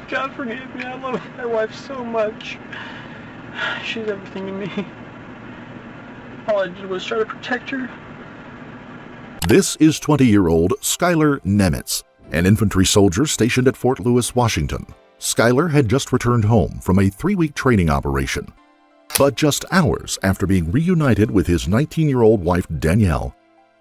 God forgive me, I love my wife so much. She's everything to me. All I did was try to protect her. This is 20-year-old Skylar Nemetz, an infantry soldier stationed at Fort Lewis, Washington. Skylar had just returned home from a 3-week training operation. But just hours after being reunited with his 19-year-old wife Danielle,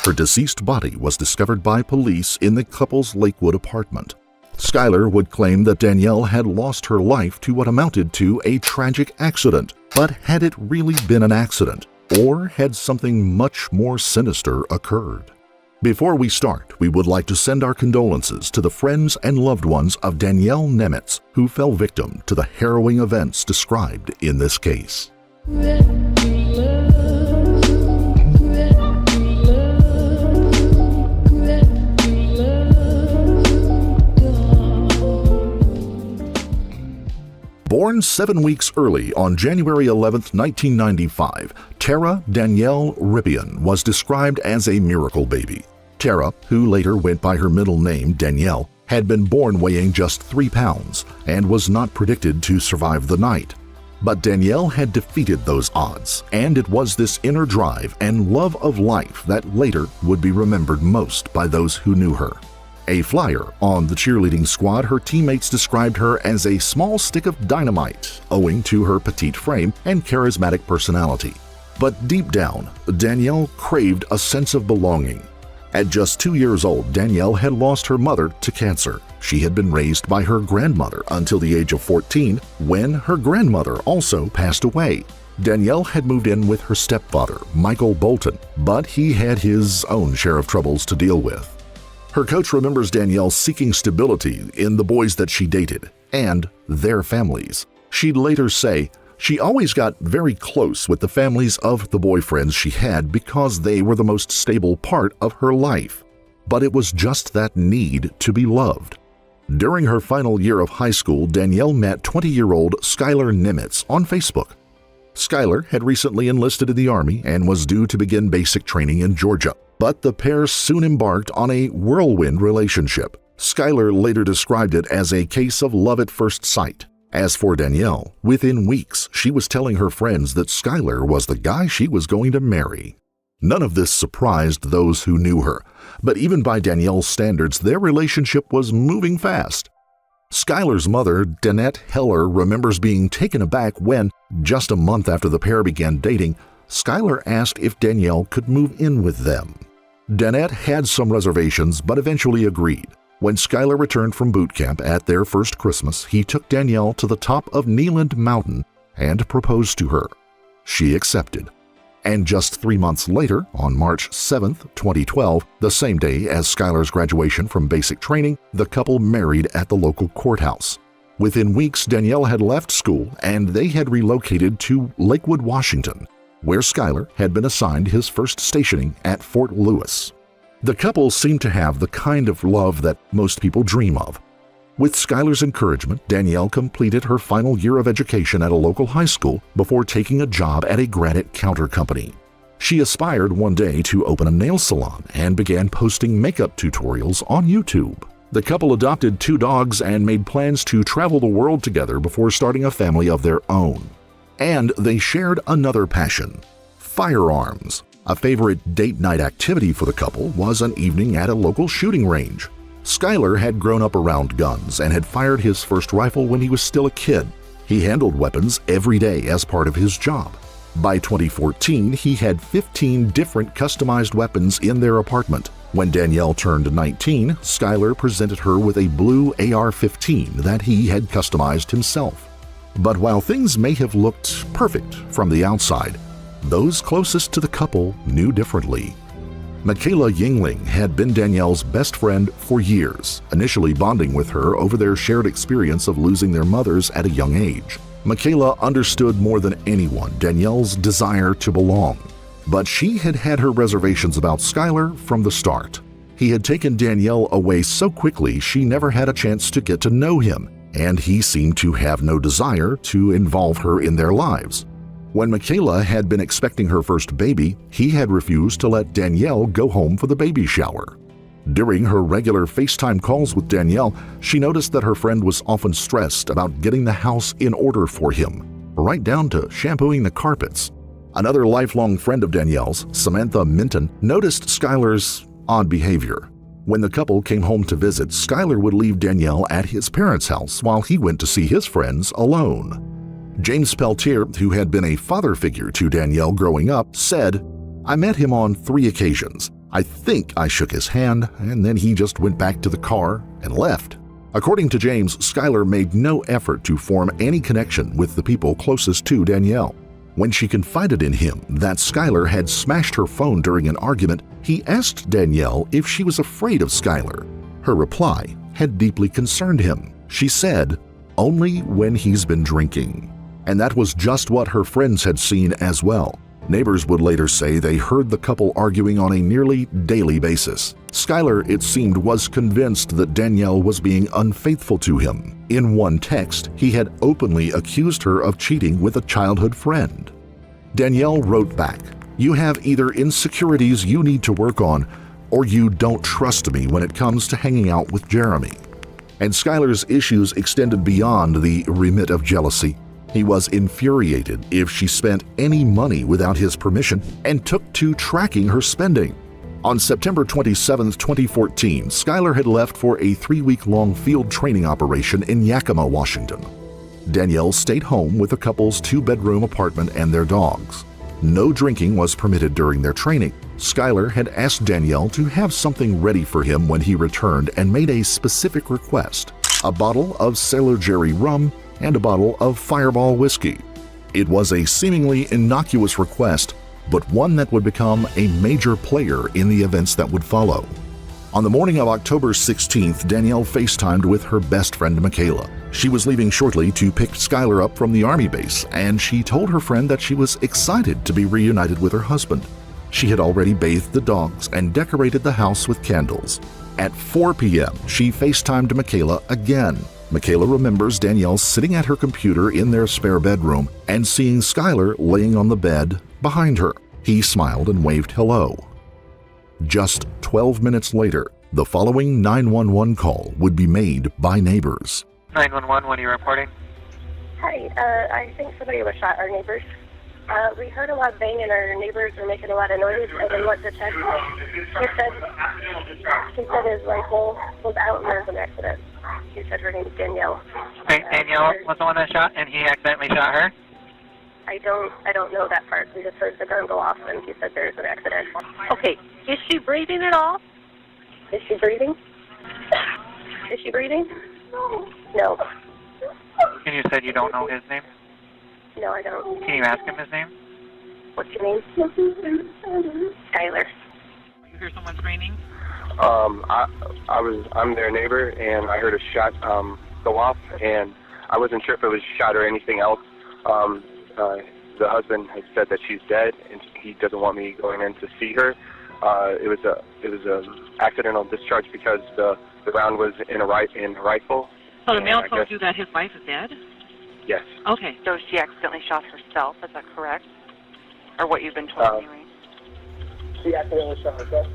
her deceased body was discovered by police in the couple's Lakewood apartment. Skylar would claim that Danielle had lost her life to what amounted to a tragic accident. But had it really been an accident? Or had something much more sinister occurred? Before we start, we would like to send our condolences to the friends and loved ones of Danielle Nemets, who fell victim to the harrowing events described in this case. Born 7 weeks early on January 11, 1995, Tara Danielle Rippian was described as a miracle baby. Tara, who later went by her middle name Danielle, had been born weighing just 3 pounds and was not predicted to survive the night. But Danielle had defeated those odds, and it was this inner drive and love of life that later would be remembered most by those who knew her. A flyer on the cheerleading squad, her teammates described her as a small stick of dynamite, owing to her petite frame and charismatic personality. But deep down, Danielle craved a sense of belonging. At just 2 years old, Danielle had lost her mother to cancer. She had been raised by her grandmother until the age of 14, when her grandmother also passed away. Danielle had moved in with her stepfather, Michael Bolton, but he had his own share of troubles to deal with. Her coach remembers Danielle seeking stability in the boys that she dated and their families. She'd later say, "She always got very close with the families of the boyfriends she had because they were the most stable part of her life." But it was just that need to be loved. During her final year of high school, Danielle met 20-year-old Skylar Nemetz on Facebook. Skylar had recently enlisted in the Army and was due to begin basic training in Georgia. But the pair soon embarked on a whirlwind relationship. Skylar later described it as a case of love at first sight. As for Danielle, within weeks, she was telling her friends that Skylar was the guy she was going to marry. None of this surprised those who knew her, but even by Danielle's standards, their relationship was moving fast. Skylar's mother, Danette Heller, remembers being taken aback when, just a month after the pair began dating, Skylar asked if Danielle could move in with them. Danette had some reservations but eventually agreed. When Skylar returned from boot camp at their first Christmas, he took Danielle to the top of Kneeland Mountain and proposed to her. She accepted. And just 3 months later, on March 7, 2012, the same day as Skylar's graduation from basic training, the couple married at the local courthouse. Within weeks, Danielle had left school and they had relocated to Lakewood, Washington, where Skylar had been assigned his first stationing at Fort Lewis. The couple seemed to have the kind of love that most people dream of. With Skylar's encouragement, Danielle completed her final year of education at a local high school before taking a job at a granite counter company. She aspired one day to open a nail salon and began posting makeup tutorials on YouTube. The couple adopted 2 dogs and made plans to travel the world together before starting a family of their own. And they shared another passion: firearms. A favorite date night activity for the couple was an evening at a local shooting range. Skylar had grown up around guns and had fired his first rifle when he was still a kid. He handled weapons every day as part of his job. By 2014, he had 15 different customized weapons in their apartment. When Danielle turned 19, Skylar presented her with a blue AR-15 that he had customized himself. But while things may have looked perfect from the outside, those closest to the couple knew differently. Michaela Yingling had been Danielle's best friend for years, initially bonding with her over their shared experience of losing their mothers at a young age. Michaela understood more than anyone Danielle's desire to belong, but she had had her reservations about Skylar from the start. He had taken Danielle away so quickly she never had a chance to get to know him, and he seemed to have no desire to involve her in their lives. When Michaela had been expecting her first baby, he had refused to let Danielle go home for the baby shower. During her regular FaceTime calls with Danielle, she noticed that her friend was often stressed about getting the house in order for him, right down to shampooing the carpets. Another lifelong friend of Danielle's, Samantha Minton, noticed Skylar's odd behavior. When the couple came home to visit, Skylar would leave Danielle at his parents' house while he went to see his friends alone. James Peltier, who had been a father figure to Danielle growing up, said, "I met him on 3 occasions. I think I shook his hand, and then he just went back to the car and left." According to James, Skylar made no effort to form any connection with the people closest to Danielle. When she confided in him that Skylar had smashed her phone during an argument, he asked Danielle if she was afraid of Skylar. Her reply had deeply concerned him. She said, "Only when he's been drinking." And that was just what her friends had seen as well. Neighbors would later say they heard the couple arguing on a nearly daily basis. Skylar, it seemed, was convinced that Danielle was being unfaithful to him. In one text, he had openly accused her of cheating with a childhood friend. Danielle wrote back, "You have either insecurities you need to work on, or you don't trust me when it comes to hanging out with Jeremy." And Skylar's issues extended beyond the remit of jealousy. He was infuriated if she spent any money without his permission and took to tracking her spending. On September 27, 2014, Skylar had left for a 3-week-long field training operation in Yakima, Washington. Danielle stayed home with the couple's 2-bedroom apartment and their dogs. No drinking was permitted during their training. Skylar had asked Danielle to have something ready for him when he returned and made a specific request: a bottle of Sailor Jerry rum and a bottle of Fireball whiskey. It was a seemingly innocuous request, but one that would become a major player in the events that would follow. On the morning of October 16th, Danielle FaceTimed with her best friend Michaela. She was leaving shortly to pick Skylar up from the Army base, and she told her friend that she was excited to be reunited with her husband. She had already bathed the dogs and decorated the house with candles. At 4 p.m., she FaceTimed Michaela again. Michaela remembers Danielle sitting at her computer in their spare bedroom and seeing Skylar laying on the bed behind her. He smiled and waved hello. Just 12 minutes later, the following 911 call would be made by neighbors. 911, what are you reporting? Hi, I think somebody was shot, our neighbors. We heard a lot of banging, our neighbors were making a lot of noise, and then went to check. He said his rifle was out and there was an accident. He said her name is Danielle. Wait, Danielle was the one that shot, and he accidentally shot her? I don't know that part. We just heard the gun go off, and he said there's an accident. Okay, is she breathing at all? Is she breathing? Is she breathing? No. And you said you don't know his name? No, I don't. Can you ask him his name? What's your name? Skylar. You hear someone screaming? I'm their neighbor, and I heard a shot go off, and I wasn't sure if it was a shot or anything else. The husband had said that she's dead, and he doesn't want me going in to see her. It was a accidental discharge because the round was in a rifle. So the male told you that his wife is dead? Yes. Okay. So she accidentally shot herself, is that correct? Or what you've been told anyway? She accidentally shot herself.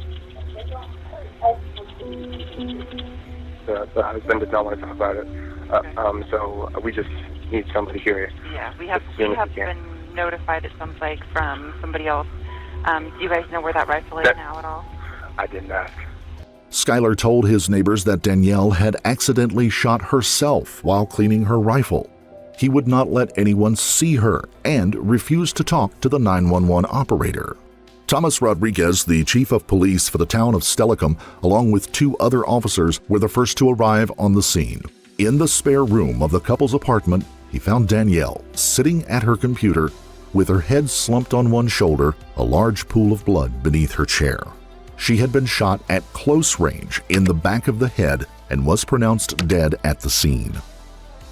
The husband did not want to talk about it. Okay. So we just need somebody here. Yeah, we have been notified, it sounds like, from somebody else. Do you guys know where that rifle is now at all? I didn't ask. Skylar told his neighbors that Danielle had accidentally shot herself while cleaning her rifle. He would not let anyone see her and refused to talk to the 911 operator. Thomas Rodriguez, the chief of police for the town of Stellicum, along with 2 other officers, were the first to arrive on the scene. In the spare room of the couple's apartment, he found Danielle sitting at her computer with her head slumped on one shoulder, a large pool of blood beneath her chair. She had been shot at close range in the back of the head and was pronounced dead at the scene.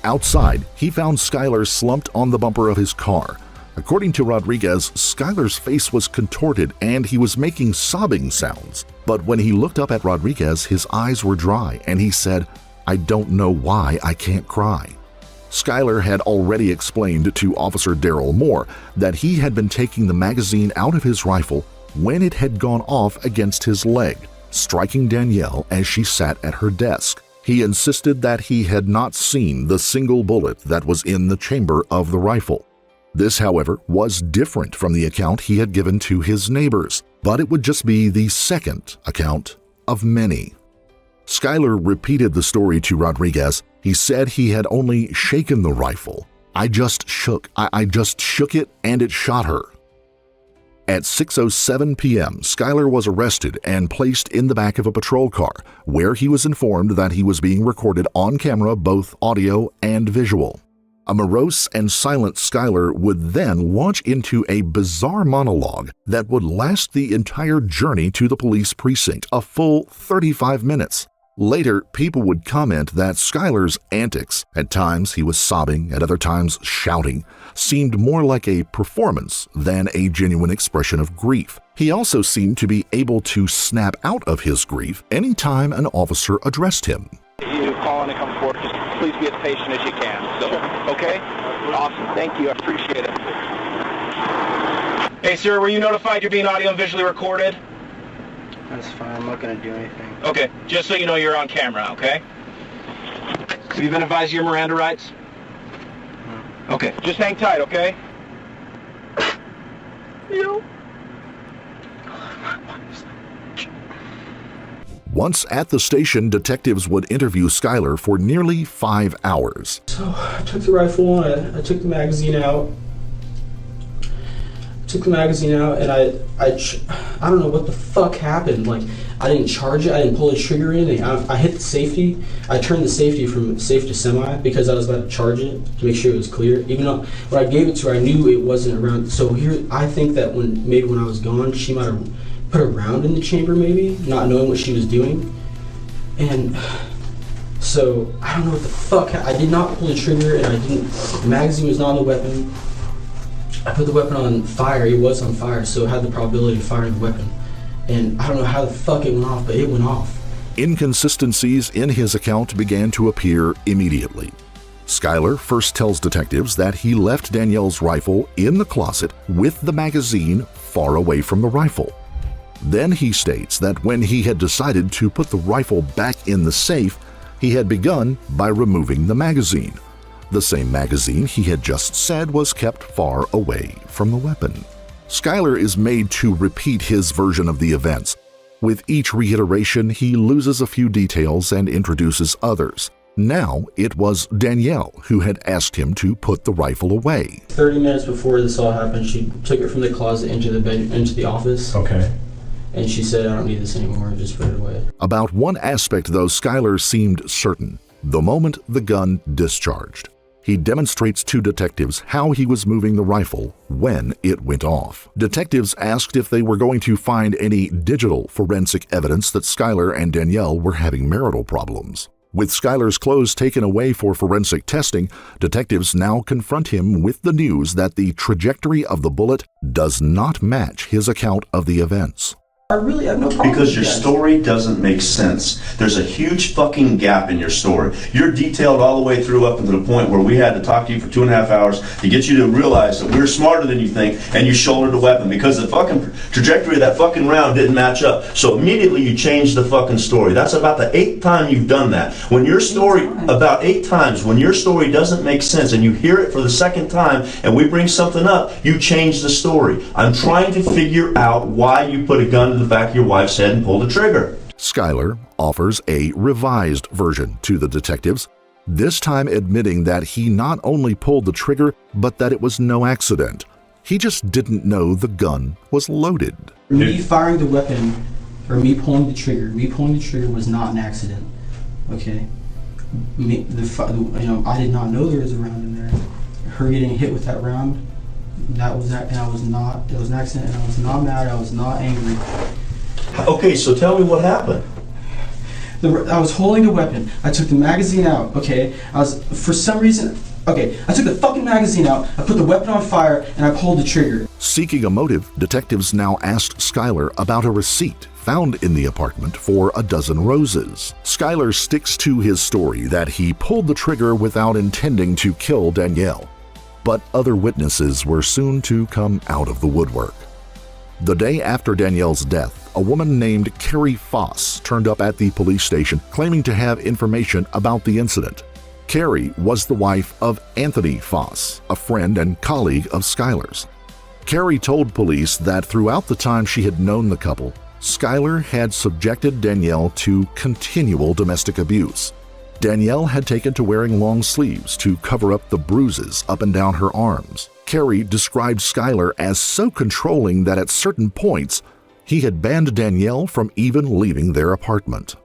Outside, he found Skylar slumped on the bumper of his car. According to Rodriguez, Skylar's face was contorted and he was making sobbing sounds. But when he looked up at Rodriguez, his eyes were dry and he said, "I don't know why I can't cry." Skylar had already explained to Officer Darrell Moore that he had been taking the magazine out of his rifle when it had gone off against his leg. striking Danielle as she sat at her desk. He insisted that he had not seen the single bullet that was in the chamber of the rifle. This, however, was different from the account he had given to his neighbors, but it would just be the second account of many. Skylar repeated the story to Rodriguez. He said he had only shaken the rifle. I just shook it and it shot her. At 6:07 p.m., Skylar was arrested and placed in the back of a patrol car, where he was informed that he was being recorded on camera, both audio and visual. A morose and silent Skylar would then launch into a bizarre monologue that would last the entire journey to the police precinct, a full 35 minutes. Later, people would comment that Skylar's antics, at times he was sobbing, at other times shouting, seemed more like a performance than a genuine expression of grief. He also seemed to be able to snap out of his grief anytime an officer addressed him. You call and come forward, just please be as patient as you can. So, okay? Awesome. Thank you. I appreciate it. Hey, sir, were you notified you're being audio and visually recorded? That's fine. I'm not going to do anything. Okay, just so you know you're on camera, okay? Have you been advised of your Miranda rights? No. Okay, just hang tight, okay? No. Once at the station, detectives would interview Skylar for nearly 5 hours. So I took the rifle and I took the magazine out. And I don't know what the fuck happened. Like, I didn't charge it, I didn't pull the trigger in, I hit the safety. I turned the safety from safe to semi because I was about to charge it to make sure it was clear. Even though when I gave it to her, I knew it wasn't around. So here, I think that when I was gone, she might have put a round in the chamber, maybe, not knowing what she was doing. And so I don't know what the fuck. I did not pull the trigger, and the magazine was not on the weapon. I put the weapon on fire. It was on fire, so it had the probability of firing the weapon. And I don't know how the fuck it went off, but it went off. Inconsistencies in his account began to appear immediately. Skylar first tells detectives that he left Danielle's rifle in the closet with the magazine far away from the rifle. Then he states that when he had decided to put the rifle back in the safe, he had begun by removing the magazine. The same magazine he had just said was kept far away from the weapon. Skylar is made to repeat his version of the events. With each reiteration, he loses a few details and introduces others. Now it was Danielle who had asked him to put the rifle away. 30 minutes before this all happened, she took it from the closet into the office. Okay. And she said, I don't need this anymore, just put it away. About one aspect, though, Skylar seemed certain: the moment the gun discharged. He demonstrates to detectives how he was moving the rifle when it went off. Detectives asked if they were going to find any digital forensic evidence that Skylar and Danielle were having marital problems. With Skylar's clothes taken away for forensic testing, detectives now confront him with the news that the trajectory of the bullet does not match his account of the events. I really have no problem Because with your that. story doesn't make sense. There's a huge fucking gap in your story. You're detailed all the way through up to the point where we had to talk to you for 2.5 hours to get you to realize that we're smarter than you think, and you shouldered a weapon because the fucking trajectory of that fucking round didn't match up. So immediately you changed the fucking story. That's about the 8th time you've done that. When your story, about 8 times, when your story doesn't make sense and you hear it for the 2nd time and we bring something up, you change the story. I'm trying to figure out why you put a gun to the back of your wife's head and pulled the trigger. Skylar offers a revised version to the detectives, this time admitting that he not only pulled the trigger, but that it was no accident. He just didn't know the gun was loaded. Me firing the weapon, or me pulling the trigger was not an accident. Okay? I did not know there was a round in there. Her getting hit with that round, that was that, and it was an accident, and I was not mad, I was not angry. Okay, so tell me what happened. I was holding the weapon. I took the magazine out, okay? I took the fucking magazine out, I put the weapon on fire, and I pulled the trigger. Seeking a motive, detectives now asked Skylar about a receipt found in the apartment for a dozen roses. Skylar sticks to his story that he pulled the trigger without intending to kill Danielle. But other witnesses were soon to come out of the woodwork. The day after Danielle's death, a woman named Carrie Foss turned up at the police station claiming to have information about the incident. Carrie was the wife of Anthony Foss, a friend and colleague of Skylar's. Carrie told police that throughout the time she had known the couple, Skylar had subjected Danielle to continual domestic abuse. Danielle had taken to wearing long sleeves to cover up the bruises up and down her arms. Carrie described Skylar as so controlling that at certain points, he had banned Danielle from even leaving their apartment.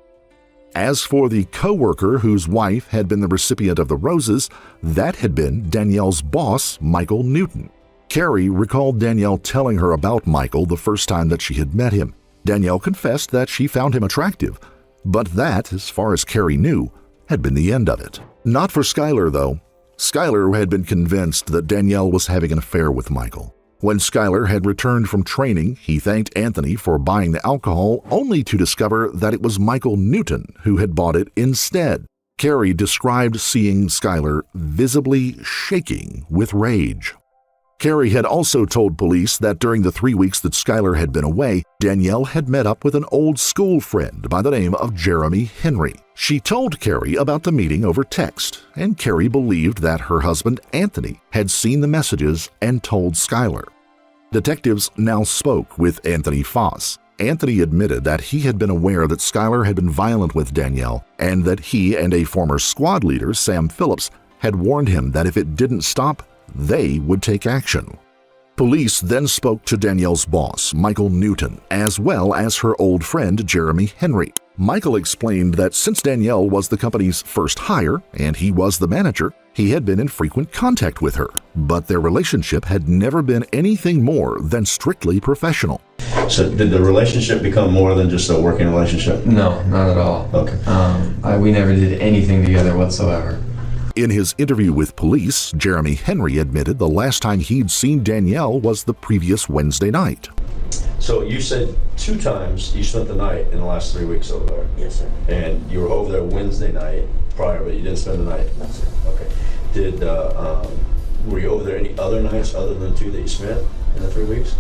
As for the co-worker whose wife had been the recipient of the roses, that had been Danielle's boss, Michael Newton. Carrie recalled Danielle telling her about Michael the first time that she had met him. Danielle confessed that she found him attractive, but that, as far as Carrie knew, had been the end of it. Not for Skylar, though. Skylar had been convinced that Danielle was having an affair with Michael. When Skylar had returned from training, he thanked Anthony for buying the alcohol, only to discover that it was Michael Newton who had bought it instead. Carrie described seeing Skylar visibly shaking with rage. Carrie had also told police that during the 3 weeks that Skylar had been away, Danielle had met up with an old school friend by the name of Jeremy Henry. She told Carrie about the meeting over text, and Carrie believed that her husband Anthony had seen the messages and told Skylar. Detectives now spoke with Anthony Foss. Anthony admitted that he had been aware that Skylar had been violent with Danielle and that he and a former squad leader, Sam Phillips, had warned him that if it didn't stop, they would take action. Police then spoke to Danielle's boss, Michael Newton, as well as her old friend, Jeremy Henry. Michael explained that since Danielle was the company's first hire and he was the manager, he had been in frequent contact with her, but their relationship had never been anything more than strictly professional. So did the relationship become more than just a working relationship? No, not at all. Okay. We never did anything together whatsoever. In his interview with police, Jeremy Henry admitted the last time he'd seen Danielle was the previous Wednesday night. So you said 2 times you spent the night in the last 3 weeks over there? Yes, sir. And you were over there Wednesday night prior, but you didn't spend the night? No, sir. Okay. Were you over there any other nights other than 2 that you spent in the 3 weeks?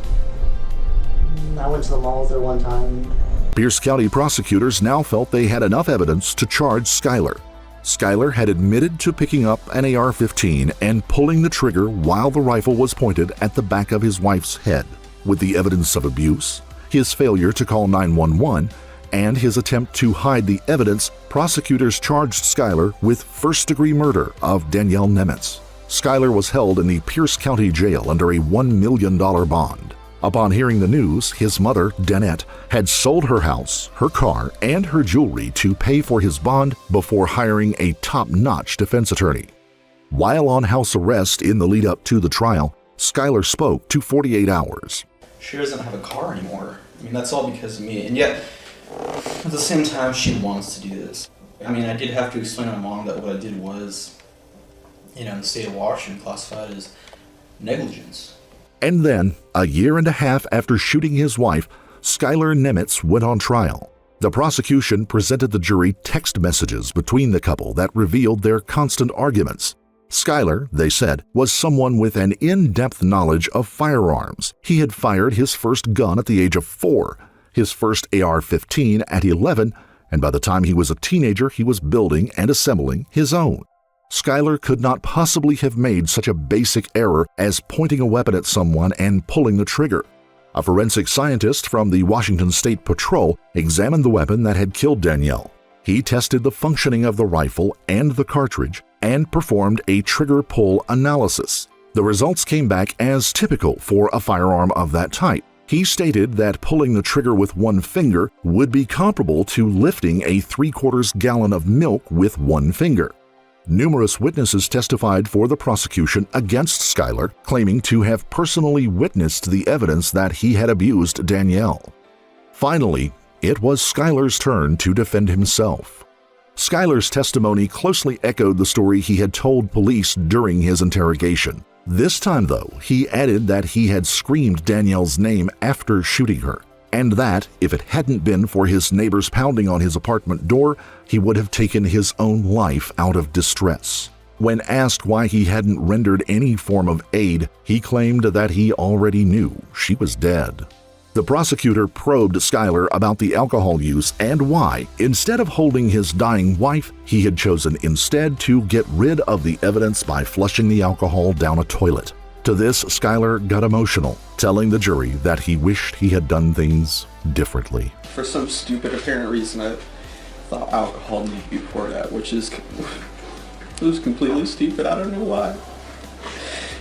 I went to the mall there one time. Pierce County prosecutors now felt they had enough evidence to charge Skylar. Skylar had admitted to picking up an AR-15 and pulling the trigger while the rifle was pointed at the back of his wife's head. With the evidence of abuse, his failure to call 911, and his attempt to hide the evidence, prosecutors charged Skylar with first-degree murder of Danielle Nemets. Skylar was held in the Pierce County Jail under a $1 million bond. Upon hearing the news, his mother, Danielle, had sold her house, her car, and her jewelry to pay for his bond before hiring a top-notch defense attorney. While on house arrest in the lead-up to the trial, Skylar spoke to 48 Hours. She doesn't have a car anymore. I mean, that's all because of me. And yet, at the same time, she wants to do this. I mean, I did have to explain to my mom that what I did was, in the state of Washington, classified as negligence. And then, a year and a half after shooting his wife, Skylar Nemetz went on trial. The prosecution presented the jury text messages between the couple that revealed their constant arguments. Skylar, they said, was someone with an in-depth knowledge of firearms. He had fired his first gun at the age of 4, his first AR-15 at 11, and by the time he was a teenager, he was building and assembling his own. Skylar could not possibly have made such a basic error as pointing a weapon at someone and pulling the trigger. A forensic scientist from the Washington State Patrol examined the weapon that had killed Danielle. He tested the functioning of the rifle and the cartridge and performed a trigger pull analysis. The results came back as typical for a firearm of that type. He stated that pulling the trigger with one finger would be comparable to lifting a 3/4 gallon of milk with one finger. Numerous witnesses testified for the prosecution against Skylar, claiming to have personally witnessed the evidence that he had abused Danielle. Finally, it was Skylar's turn to defend himself. Skylar's testimony closely echoed the story he had told police during his interrogation. This time, though, he added that he had screamed Danielle's name after shooting her, and that, if it hadn't been for his neighbors pounding on his apartment door, he would have taken his own life out of distress. When asked why he hadn't rendered any form of aid, he claimed that he already knew she was dead. The prosecutor probed Skylar about the alcohol use and why, instead of holding his dying wife, he had chosen instead to get rid of the evidence by flushing the alcohol down a toilet. To this, Skylar got emotional, telling the jury that he wished he had done things differently. For some stupid apparent reason, I thought alcohol needed to be poured out, which is it was completely stupid. I don't know why.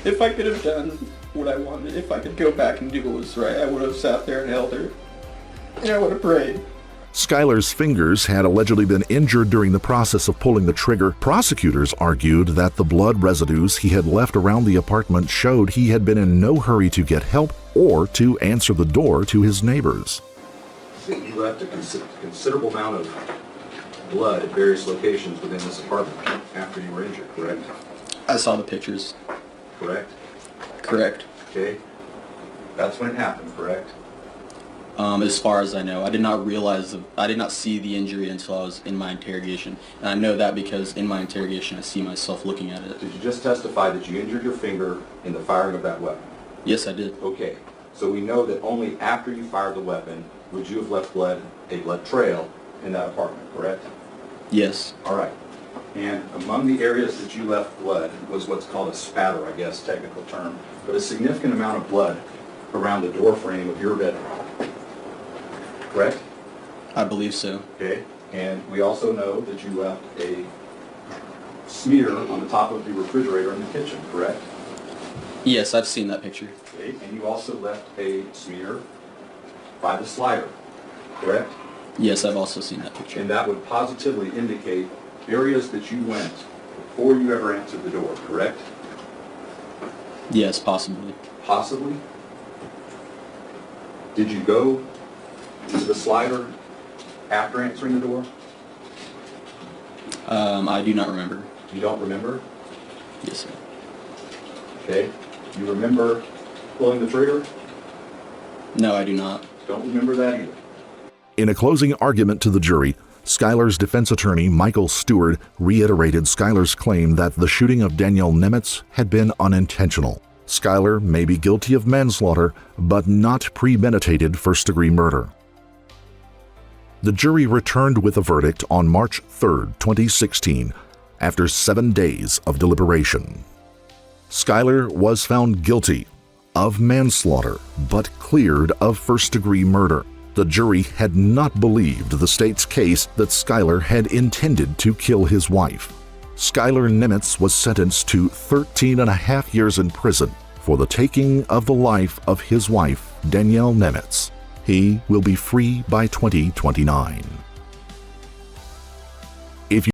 If I could have done what I wanted, if I could go back and do what was right, I would have sat there and held her, and I would have prayed. Skylar's fingers had allegedly been injured during the process of pulling the trigger. Prosecutors argued that the blood residues he had left around the apartment showed he had been in no hurry to get help or to answer the door to his neighbors. You left a considerable amount of blood at various locations within this apartment after you were injured, correct? I saw the pictures. Correct? Correct. Okay. That's when it happened, correct? As far as I know, I did not see the injury until I was in my interrogation. And I know that because in my interrogation I see myself looking at it. Did you just testify that you injured your finger in the firing of that weapon? Yes, I did. Okay. So we know that only after you fired the weapon would you have left a blood trail in that apartment, correct? Yes. All right. And among the areas that you left blood was what's called a spatter, I guess, technical term, but a significant amount of blood around the door frame of your bedroom. Correct? I believe so. Okay. And we also know that you left a smear on the top of the refrigerator in the kitchen, correct? Yes, I've seen that picture. Okay. And you also left a smear by the slider, correct? Yes, I've also seen that picture. And that would positively indicate areas that you went before you ever answered the door, correct? Yes, possibly. Possibly? Did you go to the slider after answering the door? I do not remember. You don't remember? Yes, sir. Okay. You remember pulling the trigger? No, I do not. Don't remember that either. In a closing argument to the jury, Skylar's defense attorney, Michael Stewart, reiterated Skylar's claim that the shooting of Danielle Nemets had been unintentional. Skylar may be guilty of manslaughter, but not premeditated first-degree murder. The jury returned with a verdict on March 3, 2016, after 7 days of deliberation. Skylar was found guilty of manslaughter, but cleared of first-degree murder. The jury had not believed the state's case that Skylar had intended to kill his wife. Skylar Nemetz was sentenced to 13.5 years in prison for the taking of the life of his wife, Danielle Nemets. He will be free by 2029.